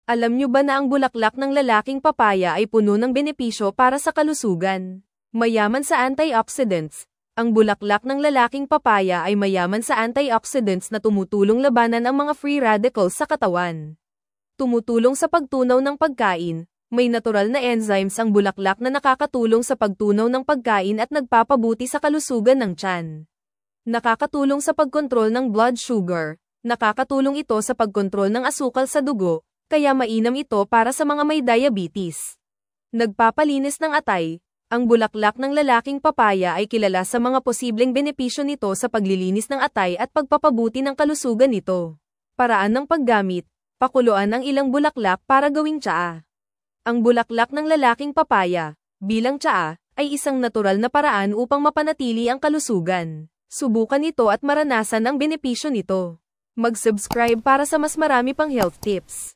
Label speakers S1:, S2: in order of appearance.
S1: Alam nyo ba na ang bulaklak ng lalaking papaya ay puno ng benepisyo para sa kalusugan? Mayaman sa antioxidants. Ang bulaklak ng lalaking papaya ay mayaman sa antioxidants na tumutulong labanan ang mga free radicals sa katawan. Tumutulong sa pagtunaw ng pagkain. May natural na enzymes ang bulaklak na nakakatulong sa pagtunaw ng pagkain at nagpapabuti sa kalusugan ng tiyan. Nakakatulong sa pagkontrol ng blood sugar. Nakakatulong ito sa pagkontrol ng asukal sa dugo, kaya mainam ito para sa mga may diabetes. Nagpapalinis ng atay. Ang bulaklak ng lalaking papaya ay kilala sa mga posibleng benepisyo nito sa paglilinis ng atay at pagpapabuti ng kalusugan nito. Paraan ng paggamit. Pakuluan ang ilang bulaklak para gawing tsaa. Ang bulaklak ng lalaking papaya, bilang tsaa, ay isang natural na paraan upang mapanatili ang kalusugan. Subukan ito at maranasan ang benepisyo nito. Mag-subscribe para sa mas marami pang health tips.